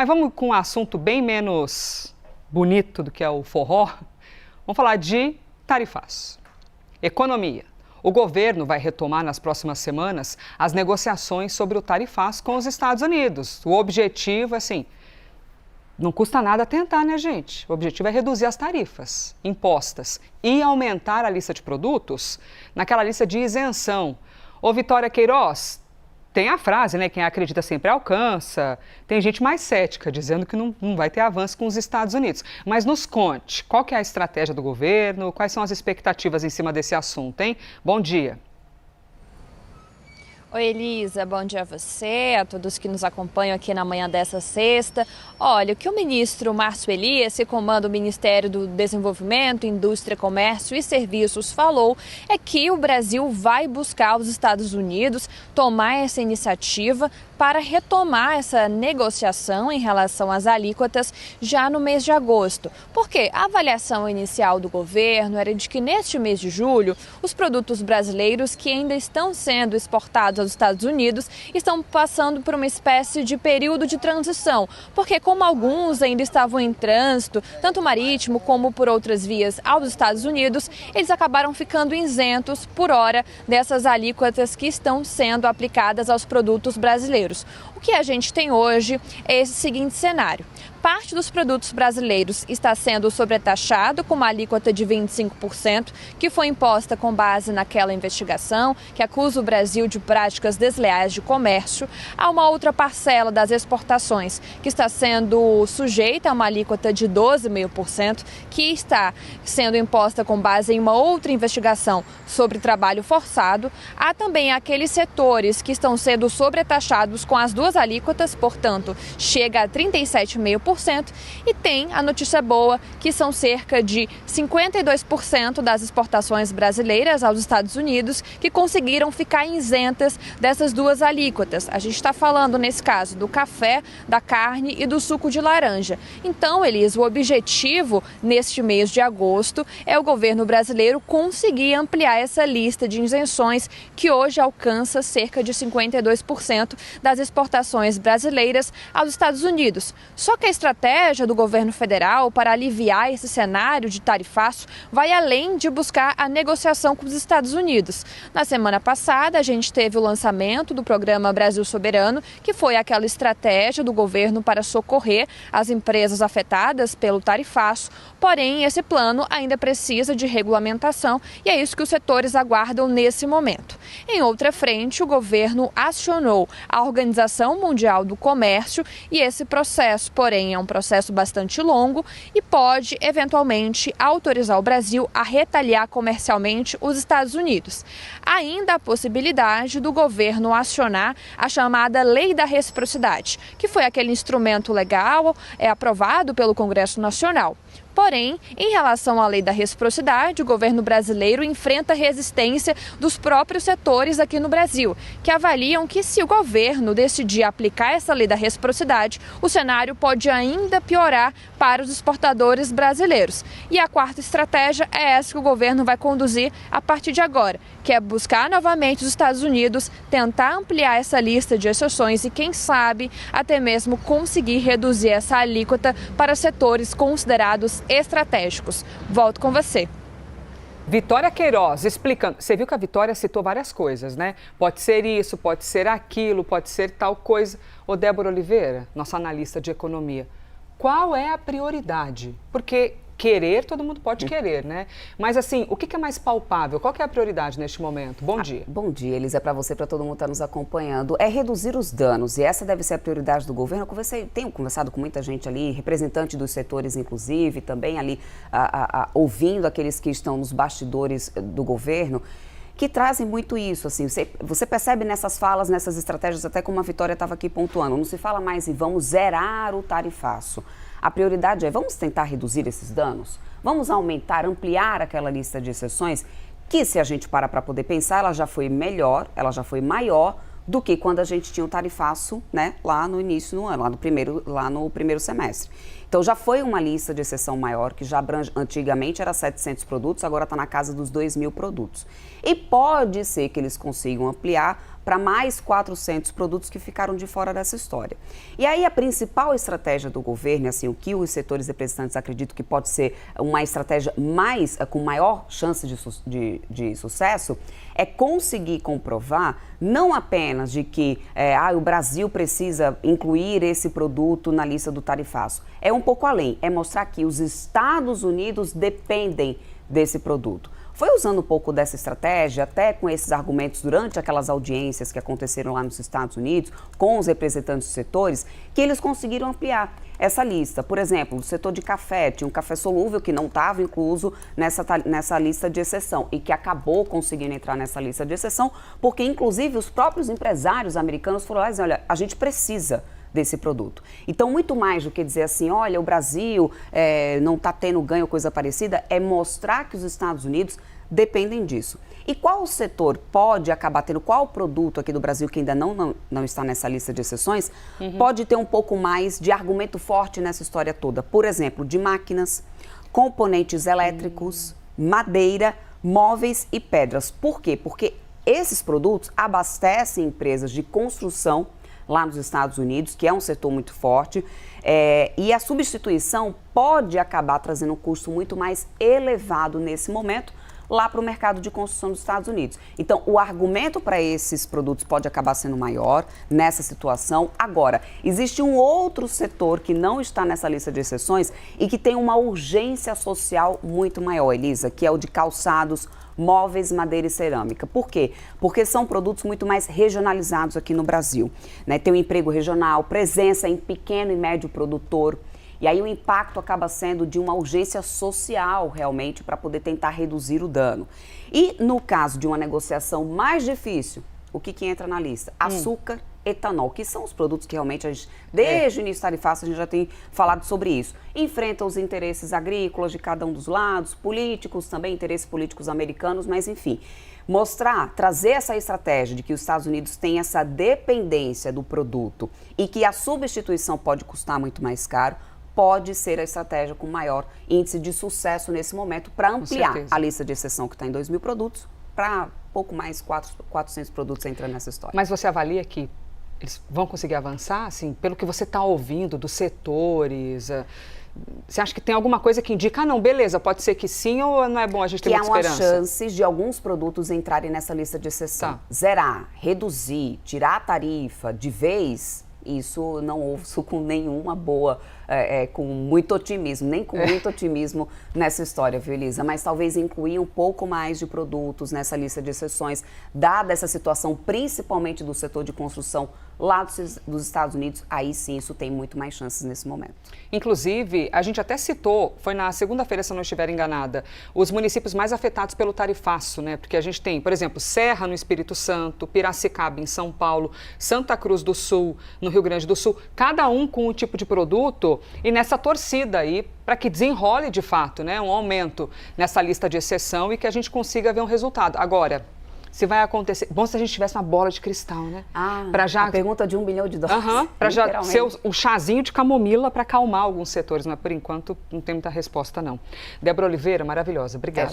Mas vamos com um assunto bem menos bonito do que é o forró. Vamos falar de tarifaço. Economia. O governo vai retomar nas próximas semanas as negociações sobre o tarifaço com os Estados Unidos. O objetivo, assim, não custa nada tentar, né, gente? O objetivo é reduzir as tarifas impostas e aumentar a lista de produtos naquela lista de isenção. Ô, Vitória Queiroz, tem a frase, né? Quem acredita sempre alcança. Tem gente mais cética, dizendo que não vai ter avanço com os Estados Unidos. Mas nos conte, qual que é a estratégia do governo? Quais são as expectativas em cima desse assunto, hein? Bom dia. Oi, Elisa, bom dia a você, a todos que nos acompanham aqui na manhã dessa sexta. Olha, o que o ministro Márcio Elias, que comanda o Ministério do Desenvolvimento, Indústria, Comércio e Serviços, falou é que o Brasil vai buscar os Estados Unidos tomar essa iniciativa para retomar essa negociação em relação às alíquotas já no mês de agosto. Porque a avaliação inicial do governo era de que neste mês de julho, os produtos brasileiros que ainda estão sendo exportados aos Estados Unidos estão passando por uma espécie de período de transição, porque como alguns ainda estavam em trânsito, tanto marítimo como por outras vias aos Estados Unidos, eles acabaram ficando isentos por hora dessas alíquotas que estão sendo aplicadas aos produtos brasileiros. O que a gente tem hoje é esse seguinte cenário. Parte dos produtos brasileiros está sendo sobretaxado com uma alíquota de 25%, que foi imposta com base naquela investigação que acusa o Brasil de práticas desleais de comércio. Há uma outra parcela das exportações que está sendo sujeita a uma alíquota de 12,5%, que está sendo imposta com base em uma outra investigação sobre trabalho forçado. Há também aqueles setores que estão sendo sobretaxados com as duas alíquotas, portanto, chega a 37,5%. E tem a notícia boa, que são cerca de 52% das exportações brasileiras aos Estados Unidos que conseguiram ficar isentas dessas duas alíquotas. A gente está falando, nesse caso, do café, da carne e do suco de laranja. Então, Elisa, o objetivo neste mês de agosto é o governo brasileiro conseguir ampliar essa lista de isenções que hoje alcança cerca de 52% das exportações brasileiras aos Estados Unidos. Só que a estratégia do governo federal para aliviar esse cenário de tarifaço vai além de buscar a negociação com os Estados Unidos. Na semana passada, a gente teve o lançamento do programa Brasil Soberano, que foi aquela estratégia do governo para socorrer as empresas afetadas pelo tarifaço. Porém, esse plano ainda precisa de regulamentação e é isso que os setores aguardam nesse momento. Em outra frente, o governo acionou a Organização Mundial do Comércio e esse processo, porém, é um processo bastante longo e pode, eventualmente, autorizar o Brasil a retaliar comercialmente os Estados Unidos. Ainda a possibilidade do governo acionar a chamada Lei da Reciprocidade, que foi aquele instrumento legal aprovado pelo Congresso Nacional. Porém, em relação à lei da reciprocidade, o governo brasileiro enfrenta resistência dos próprios setores aqui no Brasil, que avaliam que se o governo decidir aplicar essa lei da reciprocidade, o cenário pode ainda piorar para os exportadores brasileiros. E a quarta estratégia é essa que o governo vai conduzir a partir de agora, que é buscar novamente os Estados Unidos, tentar ampliar essa lista de exceções e, quem sabe, até mesmo conseguir reduzir essa alíquota para setores considerados estratégicos. Volto com você. Vitória Queiroz, explicando. Você viu que a Vitória citou várias coisas, né? Pode ser isso, pode ser aquilo, pode ser tal coisa. Ô, Débora Oliveira, nossa analista de economia, qual é a prioridade? Porque querer, todo mundo pode querer, né? Mas assim, o que é mais palpável? Qual que é a prioridade neste momento? Bom dia. Bom dia, Elisa, para você, para todo mundo que está nos acompanhando. É reduzir os danos e essa deve ser a prioridade do governo. Tenho conversado com muita gente ali, representante dos setores, inclusive, também ali ouvindo aqueles que estão nos bastidores do governo, que trazem muito isso, assim, você percebe nessas falas, nessas estratégias, até como a Vitória estava aqui pontuando, não se fala mais em vamos zerar o tarifaço. A prioridade é vamos tentar reduzir esses danos? Vamos aumentar, ampliar aquela lista de exceções que, se a gente parar para poder pensar, ela já foi melhor, ela já foi maior do que quando a gente tinha o tarifaço, né, lá no início do ano, lá no primeiro semestre. Então já foi uma lista de exceção maior, que já abrange, antigamente era 700 produtos, agora está na casa dos 2.000 produtos. E pode ser que eles consigam ampliar para mais 400 produtos que ficaram de fora dessa história. E aí a principal estratégia do governo, assim, o que os setores representantes acreditam que pode ser uma estratégia com maior chance de sucesso, é conseguir comprovar não apenas de que o Brasil precisa incluir esse produto na lista do tarifaço. É um pouco além, é mostrar que os Estados Unidos dependem desse produto. Foi usando um pouco dessa estratégia, até com esses argumentos durante aquelas audiências que aconteceram lá nos Estados Unidos, com os representantes dos setores, que eles conseguiram ampliar essa lista. Por exemplo, o setor de café, tinha um café solúvel que não estava incluso nessa lista de exceção e que acabou conseguindo entrar nessa lista de exceção, porque inclusive os próprios empresários americanos foram lá e disseram, olha, a gente precisa desse produto. Então, muito mais do que dizer assim, olha, o Brasil não está tendo ganho ou coisa parecida, é mostrar que os Estados Unidos dependem disso. E qual setor pode acabar tendo, qual produto aqui do Brasil que ainda não está nessa lista de exceções, pode ter um pouco mais de argumento forte nessa história toda? Por exemplo, de máquinas, componentes elétricos, madeira, móveis e pedras. Por quê? Porque esses produtos abastecem empresas de construção lá nos Estados Unidos, que é um setor muito forte, e a substituição pode acabar trazendo um custo muito mais elevado nesse momento lá para o mercado de construção dos Estados Unidos. Então, o argumento para esses produtos pode acabar sendo maior nessa situação. Agora, existe um outro setor que não está nessa lista de exceções e que tem uma urgência social muito maior, Elisa, que é o de calçados, móveis, madeira e cerâmica. Por quê? Porque são produtos muito mais regionalizados aqui no Brasil, né? Tem um emprego regional, presença em pequeno e médio produtor. E aí o impacto acaba sendo de uma urgência social, realmente, para poder tentar reduzir o dano. E no caso de uma negociação mais difícil, o que entra na lista? Açúcar, etanol, que são os produtos que realmente a gente, desde o início tarifácio, a gente já tem falado sobre isso. Enfrentam os interesses agrícolas de cada um dos lados, políticos também, interesses políticos americanos, mas enfim. Trazer essa estratégia de que os Estados Unidos têm essa dependência do produto e que a substituição pode custar muito mais caro, pode ser a estratégia com maior índice de sucesso nesse momento para ampliar a lista de exceção que está em 2.000 produtos para pouco mais 400 produtos entrando nessa história. Mas você avalia que eles vão conseguir avançar, assim, pelo que você está ouvindo dos setores? Você acha que tem alguma coisa que indica, não, beleza, pode ser que sim, ou não é bom a gente ter muita esperança? Que há uma chance de alguns produtos entrarem nessa lista de exceção. Tá. Zerar, reduzir, tirar a tarifa de vez, isso não ouço com nenhuma boa, com muito otimismo, nem com muito otimismo nessa história, viu, Elisa? Mas talvez incluir um pouco mais de produtos nessa lista de exceções, dada essa situação, principalmente do setor de construção lá dos Estados Unidos, aí sim isso tem muito mais chances nesse momento. Inclusive, a gente até citou, foi na segunda-feira, se eu não estiver enganada, os municípios mais afetados pelo tarifaço, né? Porque a gente tem, por exemplo, Serra no Espírito Santo, Piracicaba em São Paulo, Santa Cruz do Sul no Rio Grande do Sul, cada um com um tipo de produto e nessa torcida aí para que desenrole de fato, né? Um aumento nessa lista de exceção e que a gente consiga ver um resultado. Agora, se vai acontecer... Bom se a gente tivesse uma bola de cristal, né? A pergunta de $1 bilhão. Para já ser o chazinho de camomila para acalmar alguns setores, mas por enquanto não tem muita resposta, não. Débora Oliveira, maravilhosa. Obrigada.